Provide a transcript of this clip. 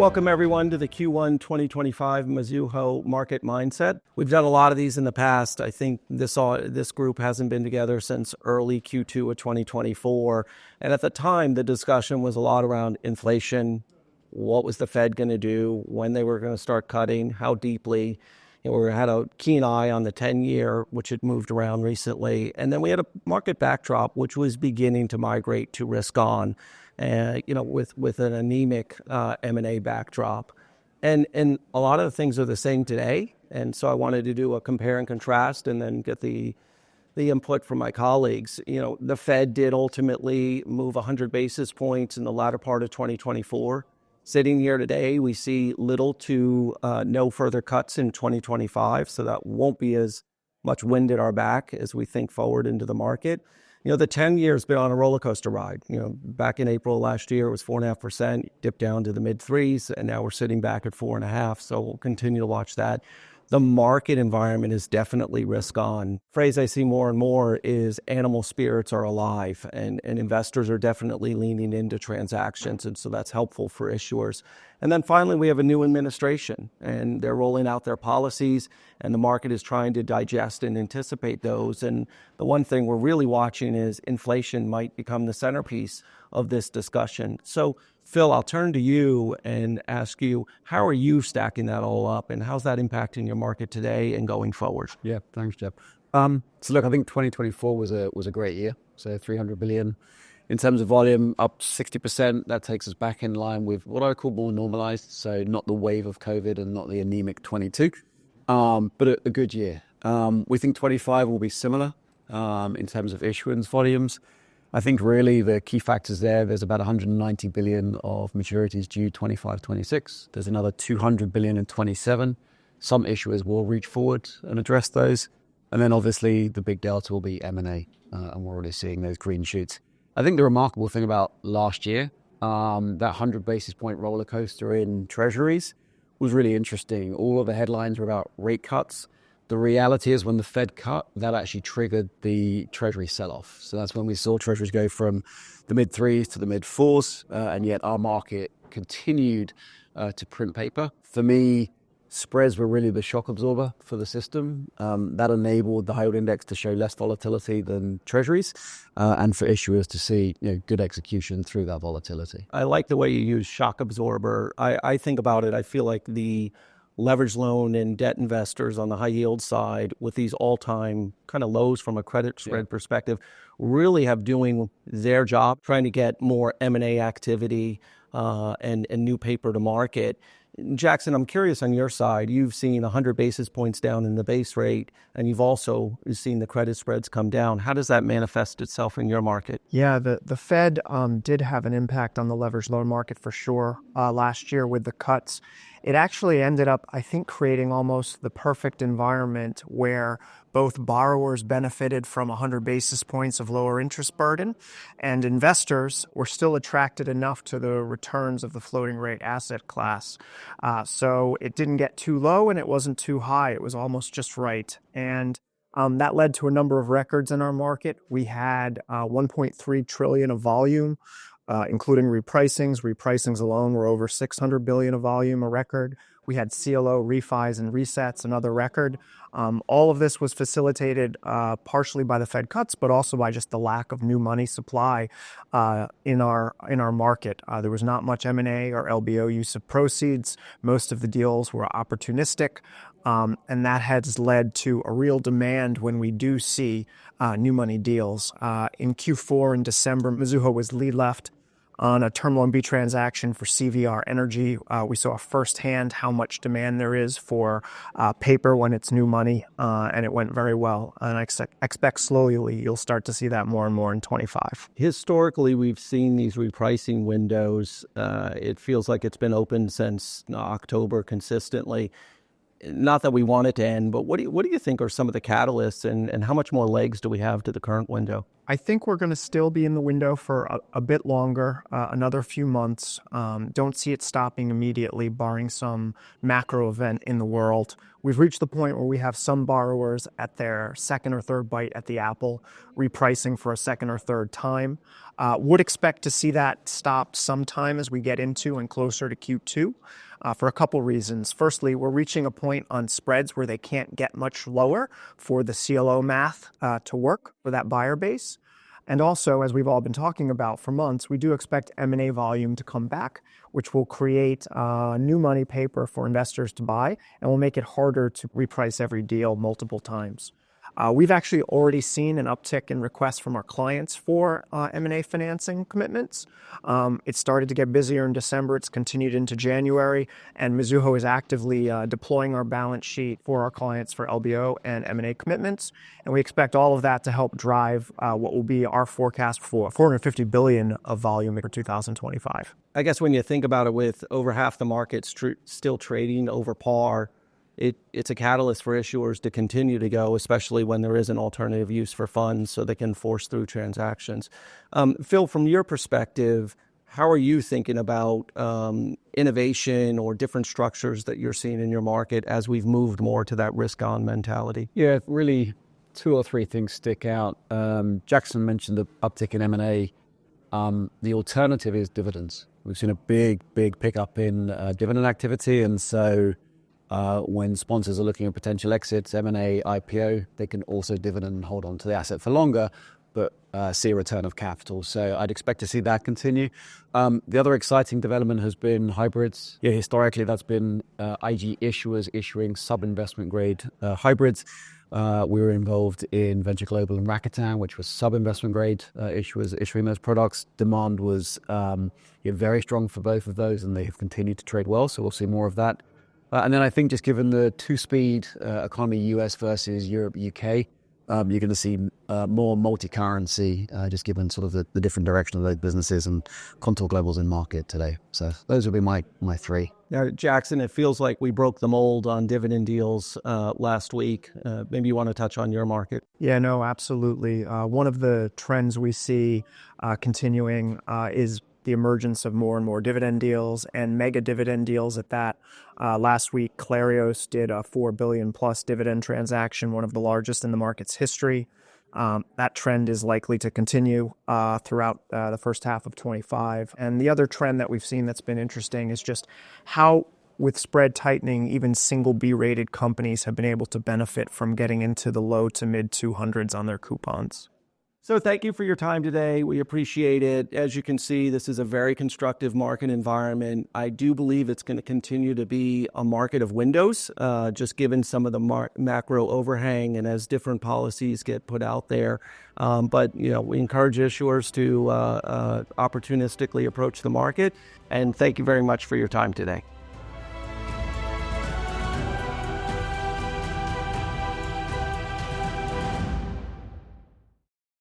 Welcome everyone to the Q1 2025 Mizuho Market Mindset. We've done a lot of these in the past. I think this group hasn't been together since early Q2 of 2024. And at the time, the discussion was a lot around inflation. What was the Fed going to do? When they were going to start cutting? How deeply? We had a keen eye on the 10-year, which had moved around recently. And then we had a market backdrop, which was beginning to migrate to risk on. With an anemic M&A backdrop. And a lot of the things are the same today. And so I wanted to do a compare and contrast and then get the input from my colleagues. The Fed did ultimately move 100 basis points in the latter part of 2024. Sitting here today, we see little to no further cuts in 2025. So that won't be as much wind at our back as we think forward into the market. The 10-year has been on a roller coaster ride. Back in April last year, it was 4.5%, dipped down to the mid threes, and now we're sitting back at 4.5%. So we'll continue to watch that. The market environment is definitely risk on. Phrase I see more and more is animal spirits are alive, and investors are definitely leaning into transactions, and so that's helpful for issuers. And then finally, we have a new administration, and they're rolling out their policies, and the market is trying to digest and anticipate those. And the one thing we're really watching is inflation might become the centerpiece of this discussion. So Phil, I'll turn to you and ask you, how are you stacking that all up, and how's that impacting your market today and going forward? Yeah, thanks, Jeff. So look, I think 2024 was a great year. So 300 billion in terms of volume, up 60%. That takes us back in line with what I call more normalized. So not the wave of COVID and not the anemic 22, but a good year. We think 25 will be similar in terms of issuance volumes. I think really the key factors there's about 190 billion of maturities due 25-26. There's another 200 billion in 27. Some issuers will reach forward and address those. And then obviously the big delta will be M&A, and we're already seeing those green shoots. I think the remarkable thing about last year, that 100 basis point roller coaster in treasuries was really interesting. All of the headlines were about rate cuts. The reality is when the Fed cut, that actually triggered the treasury sell-off. So that's when we saw treasuries go from the mid threes to the mid fours, and yet our market continued to print paper. For me, spreads were really the shock absorber for the system. That enabled the high yield index to show less volatility than treasuries, and for issuers to see good execution through that volatility. I like the way you use shock absorber. I think about it, I feel like the leveraged loan and debt investors on the high yield side with these all-time kind of lows from a credit spread perspective really have doing their job, trying to get more M&A activity and new paper to market. Jackson, I'm curious on your side, you've seen 100 basis points down in the base rate, and you've also seen the credit spreads come down. How does that manifest itself in your market? Yeah, the Fed did have an impact on the leveraged loan market for sure last year with the cuts. It actually ended up, I think, creating almost the perfect environment where both borrowers benefited from 100 basis points of lower interest burden, and investors were still attracted enough to the returns of the floating rate asset class. So it didn't get too low and it wasn't too high. It was almost just right. And that led to a number of records in our market. We had 1.3 trillion of volume, including repricings. Repricings alone were over 600 billion of volume, a record. We had CLO refis and resets, another record. All of this was facilitated partially by the Fed cuts, but also by just the lack of new money supply in our market. There was not much M&A or LBO use of proceeds. Most of the deals were opportunistic, and that has led to a real demand when we do see new money deals. In Q4 in December, Mizuho was lead left on a Term Loan B transaction for CVR Energy. We saw firsthand how much demand there is for paper when it's new money, and it went very well. And I expect slowly you'll start to see that more and more in 25. Historically, we've seen these repricing windows. It feels like it's been open since October consistently. not that we want it to end, but what do you think are some of the catalysts, and how much more legs do we have to the current window? I think we're going to still be in the window for a bit longer, another few months. Don't see it stopping immediately, barring some macro event in the world. We've reached the point where we have some borrowers at their second or third bite at the apple, repricing for a second or third time. Would expect to see that stop sometime as we get into and closer to Q2. For a couple reasons. Firstly, we're reaching a point on spreads where they can't get much lower for the CLO math to work for that buyer base. And also, as we've all been talking about for months, we do expect M&A volume to come back, which will create new money paper for investors to buy and will make it harder to reprice every deal multiple times. We've actually already seen an uptick in requests from our clients for M&A financing commitments. It started to get busier in December. It's continued into January, and Mizuho is actively deploying our balance sheet for our clients for LBO and M&A commitments. And we expect all of that to help drive what will be our forecast for $450 billion of volume for 2025. I guess when you think about it, with over half the market still trading over par, it's a catalyst for issuers to continue to go, especially when there is an alternative use for funds so they can force through transactions. Phil, from your perspective, how are you thinking about innovation or different structures that you're seeing in your market as we've moved more to that risk-on mentality? Yeah, really 2 or 3 things stick out. Jackson mentioned the uptick in M&A. The alternative is dividends. We've seen a big pickup in dividend activity, and so when sponsors are looking at potential exits, M&A, IPO, they can also dividend and hold on to the asset for longer, but see a return of capital. So I'd expect to see that continue. The other exciting development has been hybrids. Yeah, historically, that's been IG issuers issuing sub-investment grade hybrids. We were involved in Venture Global and Rakuten, which was sub-investment grade issuers issuing those products. Demand was very strong for both of those, and they have continued to trade well, so we'll see more of that. And then I think just given the two-speed economy, US versus Europe, UK, you're going to see more multi-currency, just given sort of the different direction of those businesses, and Contour Global's in market today. So those would be my 3. Now, Jackson, it feels like we broke the mold on dividend deals last week. Maybe you want to touch on your market. Yeah, no, absolutely. One of the trends we see continuing is the emergence of more and more dividend deals and mega dividend deals at that. Last week, Clarios did a $4 billion plus dividend transaction, one of the largest in the market's history. That trend is likely to continue throughout the first half of 25. And the other trend that we've seen that's been interesting is just how, with spread tightening, even single B-rated companies have been able to benefit from getting into the low to mid 200s on their coupons. So thank you for your time today. We appreciate it. As you can see, this is a very constructive market environment. I do believe it's going to continue to be a market of windows, just given some of the macro overhang and as different policies get put out there. But we encourage issuers to opportunistically approach the market. And thank you very much for your time today.